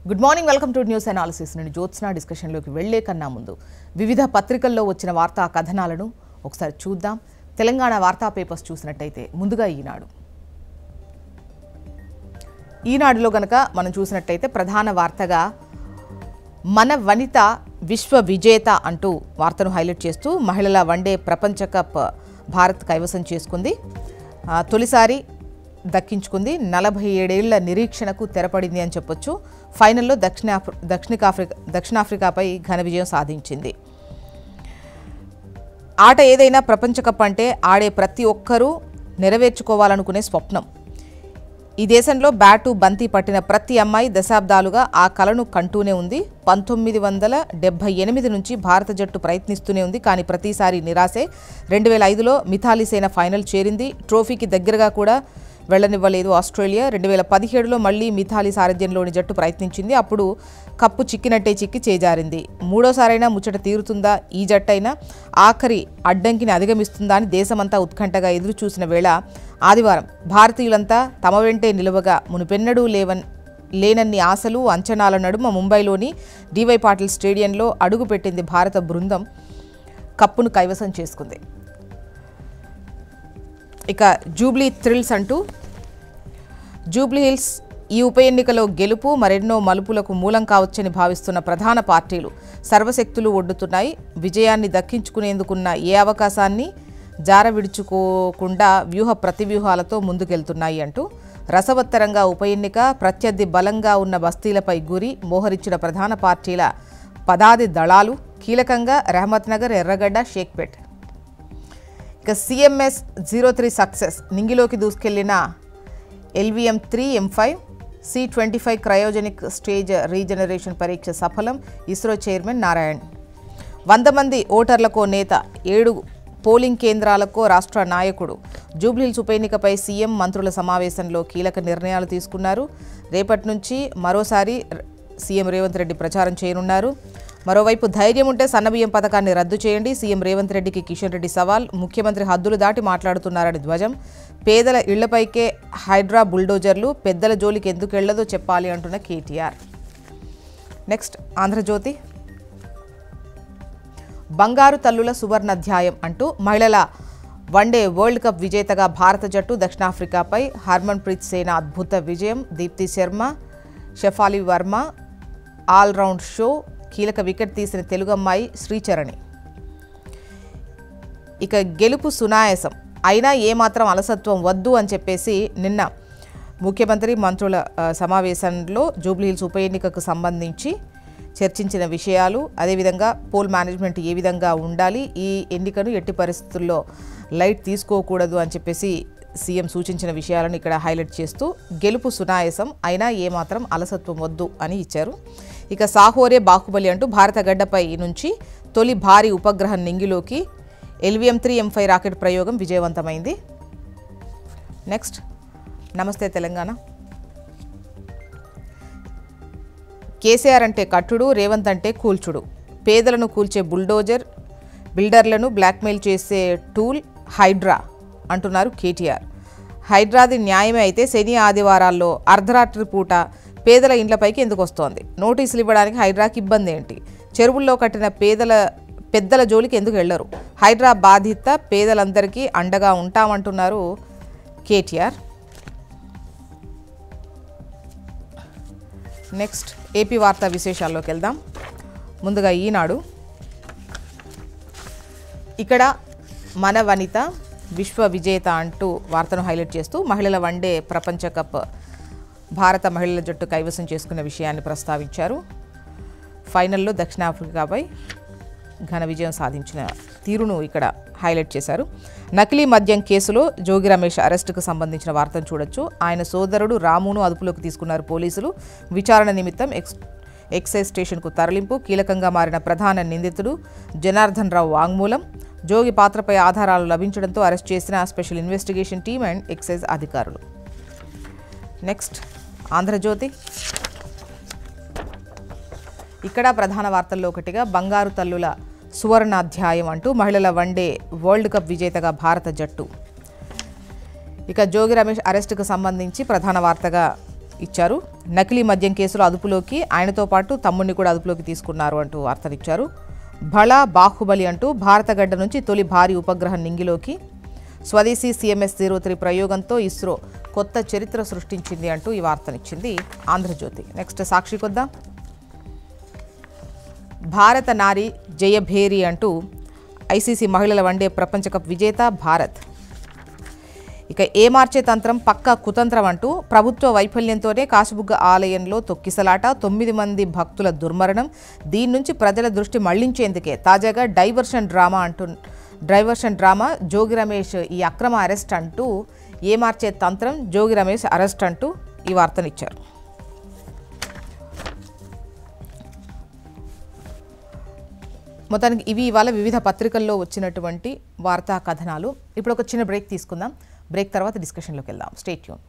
Good morning, welcome to news analysis. నేను జ్యోత్స్న. డిస్కషన్లోకి వెళ్లే కన్నా ముందు వివిధ పత్రికల్లో వచ్చిన వార్తా కథనాలను ఒకసారి చూద్దాం. తెలంగాణ వార్తా పేపర్స్ చూసినట్టయితే ముందుగా ఈనాడులో గనక మనం చూసినట్టయితే ప్రధాన వార్తగా మన వనిత విశ్వ విజేత అంటూ వార్తను హైలైట్ చేస్తూ మహిళల వన్డే ప్రపంచ కప్ భారత్ కైవసం చేసుకుంది. తొలిసారి దక్కించుకుంది. 47 ఏళ్ల నిరీక్షణకు తెరపడింది అని చెప్పొచ్చు. ఫైనల్లో దక్షిణాఫ్రికాపై ఘన విజయం సాధించింది. ఆట ఏదైనా ప్రపంచ కప్ అంటే ఆడే ప్రతి ఒక్కరూ నెరవేర్చుకోవాలనుకునే స్వప్నం. ఈ దేశంలో బ్యాటు బంతి పట్టిన ప్రతి అమ్మాయి దశాబ్దాలుగా ఆ కలను కంటూనే ఉంది. 1978 నుంచి భారత జట్టు ప్రయత్నిస్తూనే ఉంది. కానీ ప్రతిసారి నిరాశే. 2005లో మిథాలీ సేన ఫైనల్ చేరింది. ట్రోఫీకి దగ్గరగా కూడా వెళ్లనివ్వలేదు ఆస్ట్రేలియా. 2017లో మళ్లీ మిథాలీ సారథ్యంలోని జట్టు ప్రయత్నించింది. అప్పుడు కప్పు చిక్కినట్టే చిక్కి చేజారింది. మూడోసారైనా ముచ్చట తీరుతుందా ఈ జట్టైనా? ఆఖరి అడ్డంకిని అధిగమిస్తుందా అని దేశమంతా ఉత్కంఠగా ఎదురు చూసిన వేళ ఆదివారం భారతీయులంతా తమ వెంటే నిలువగా మునుపెన్నడూ లేనన్ని ఆశలు అంచనాల నడుమ ముంబైలోని డివై పాటిల్ స్టేడియంలో అడుగుపెట్టింది భారత బృందం. కప్పును కైవసం చేసుకుంది. ఇక జూబ్లీ థ్రిల్స్ అంటూ జూబ్లీ హిల్స్ ఈ ఉప ఎన్నికలో గెలుపు మరెన్నో మలుపులకు మూలం కావచ్చని భావిస్తున్న ప్రధాన పార్టీలు సర్వశక్తులు ఒడ్డుతున్నాయి. విజయాన్ని దక్కించుకునేందుకున్న ఏ అవకాశాన్ని జారవిడుచుకోకుండా వ్యూహ ప్రతివ్యూహాలతో ముందుకెళ్తున్నాయి అంటూ రసవత్తరంగా ఉప ఎన్నిక, ప్రత్యర్థి బలంగా ఉన్న బస్తీలపై గురి మోహరించిన ప్రధాన పార్టీల పదాది దళాలు, కీలకంగా రహమత్ నగర్, ఎర్రగడ్డ, షేక్పేట్. ఇక CMS 03 సక్సెస్. నింగిలోకి దూసుకెళ్లిన LVM 3 M5 C-25 cryogenic stage regeneration పరీక్ష సఫలం. ఇస్రో చైర్మన్ నారాయణ్. 100 మంది ఓటర్లకో నేత, 7 పోలింగ్ కేంద్రాలకో రాష్ట్ర నాయకుడు. జూబ్లీహిల్స్ ఉప ఎన్నికపై సీఎం మంత్రుల సమావేశంలో కీలక నిర్ణయాలు తీసుకున్నారు. రేపటి నుంచి మరోసారి సీఎం రేవంత్ రెడ్డి ప్రచారం చేయనున్నారు. మరోవైపు ధైర్యం ఉంటే సన్నబియ్యం పథకాన్ని రద్దు చేయండి. సీఎం రేవంత్ రెడ్డికి కిషన్ రెడ్డి సవాల్. ముఖ్యమంత్రి హద్దులు దాటి మాట్లాడుతున్నారని ధ్వజం. పేదల ఇళ్లపైకే హైడ్రా బుల్డోజర్లు, పెద్దల జోలికి ఎందుకు వెళ్లదో చెప్పాలి అంటున్న కేటీఆర్. నెక్స్ట్ ఆంధ్రజ్యోతి. బంగారు తల్లుల సువర్ణాధ్యాయం అంటూ మహిళల వన్డే వరల్డ్ కప్ విజేతగా భారత జట్టు దక్షిణాఫ్రికాపై హర్మన్ ప్రీత్ సేన అద్భుత విజయం. Deepti Sharma, Shafali Verma all round show. కీలక వికెట్ తీసిన తెలుగు అమ్మాయి శ్రీచరణి. ఇక గెలుపు సునాయాసం అయినా ఏమాత్రం అలసత్వం వద్దు అని చెప్పేసి నిన్న ముఖ్యమంత్రి మంత్రుల సమావేశంలో జూబ్లీహిల్స్ ఉప ఎన్నికకు సంబంధించి చర్చించిన విషయాలు, అదేవిధంగా పోల్ మేనేజ్మెంట్ ఏ విధంగా ఉండాలి, ఈ ఎన్నికను ఎట్టి పరిస్థితుల్లో లైట్ తీసుకోకూడదు అని చెప్పేసి సీఎం సూచించిన విషయాలను ఇక్కడ హైలైట్ చేస్తూ గెలుపు సునాయాసం అయినా ఏమాత్రం అలసత్వం వద్దు అని ఇచ్చారు. ఇక సాహోరే బాహుబలి అంటూ భారత గడ్డపై నుంచి తొలి భారీ ఉపగ్రహం నింగిలోకి LVM 3 M5 రాకెట్ ప్రయోగం విజయవంతమైంది. నెక్స్ట్ నమస్తే తెలంగాణ. కేసీఆర్ అంటే కట్టుడు, రేవంత్ అంటే కూల్చుడు. పేదలను కూల్చే బుల్డోజర్, బిల్డర్లను బ్లాక్మెయిల్ చేసే టూల్ హైడ్రా అంటున్నారు కేటీఆర్. హైడ్రాది న్యాయమే అయితే శని ఆదివారాల్లో అర్ధరాత్రి పూట పేదల ఇండ్లపైకి ఎందుకు వస్తోంది? నోటీసులు ఇవ్వడానికి హైడ్రాకి ఇబ్బంది ఏంటి? చెరువుల్లో కట్టిన పెద్దల జోలికి ఎందుకు వెళ్లరు? హైడ్రా బాధిత పేదలందరికీ అండగా ఉంటామంటున్నారు కేటీఆర్. నెక్స్ట్ ఏపీ వార్తా విశేషాల్లోకి వెళ్దాం. ముందుగా ఈనాడు. ఇక్కడ మన వనిత విశ్వ విజేత అంటూ వార్తను హైలైట్ చేస్తూ మహిళల వన్డే ప్రపంచ కప్ భారత మహిళల జట్టు కైవసం చేసుకున్న విషయాన్ని ప్రస్తావించారు. ఫైనల్లో దక్షిణాఫ్రికాపై ఘన విజయం సాధించిన తీరును ఇక్కడ హైలైట్ చేశారు. నకిలీ మద్యం కేసులో జోగి రమేష్ అరెస్టుకు సంబంధించిన వార్తను చూడొచ్చు. ఆయన సోదరుడు రామును అదుపులోకి తీసుకున్నారు పోలీసులు. విచారణ నిమిత్తం ఎక్సైజ్ స్టేషన్కు తరలింపు. కీలకంగా మారిన ప్రధాన నిందితుడు జనార్దన్ రావు వాంగ్మూలం. జోగి పాత్రపై ఆధారాలు లభించడంతో అరెస్ట్ చేసిన special investigation team and excise అధికారులు. నెక్స్ట్ ఆంధ్రజ్యోతి. ఇక్కడ ప్రధాన వార్తల్లో ఒకటిగా బంగారు తల్లుల సువర్ణాధ్యాయం అంటూ మహిళల వన్డే వరల్డ్ కప్ విజేతగా భారత జట్టు. ఇక జోగి రమేష్ అరెస్టుకు సంబంధించి ప్రధాన వార్తగా ఇచ్చారు. నకిలీ మద్యం కేసులో అదుపులోకి, ఆయనతో పాటు తమ్ముడిని కూడా అదుపులోకి తీసుకున్నారు అంటూ వార్తనిచ్చారు. బళ బాహుబలి అంటూ భారత గడ్డ నుంచి తొలి భారీ ఉపగ్రహం నింగిలోకి, స్వదేశీ CMS-03 ప్రయోగంతో ఇస్రో కొత్త చరిత్ర సృష్టించింది అంటూ ఈ వార్తనిచ్చింది ఆంధ్రజ్యోతి. నెక్స్ట్ సాక్షి కొద్దాం. భారత నారి జయభేరి అంటూ ICC మహిళల వన్డే ప్రపంచ కప్ విజేత భారత్. ఇక ఏమార్చే తంత్రం పక్కా కుతంత్రం అంటూ ప్రభుత్వ వైఫల్యంతోనే కాశీబుగ్గ ఆలయంలో తొక్కిసలాట, 9 మంది భక్తుల దుర్మరణం. దీని నుంచి ప్రజల దృష్టి మళ్లించేందుకే తాజాగా డైవర్షన్ డ్రామా జోగి రమేష్ ఈ అక్రమ అరెస్ట్ అంటూ ఏమార్చే తంత్రం జోగి రమేష్ అరెస్ట్ అంటూ ఈ వార్తనిచ్చారు. మొత్తానికి ఇవి ఇవాళ వివిధ పత్రికల్లో వచ్చినటువంటి వార్తా కథనాలు. ఇప్పుడు ఒక చిన్న బ్రేక్ తీసుకుందాం. బ్రేక్ తర్వాత డిస్కషన్లోకి వెళ్దాం. Stay tune.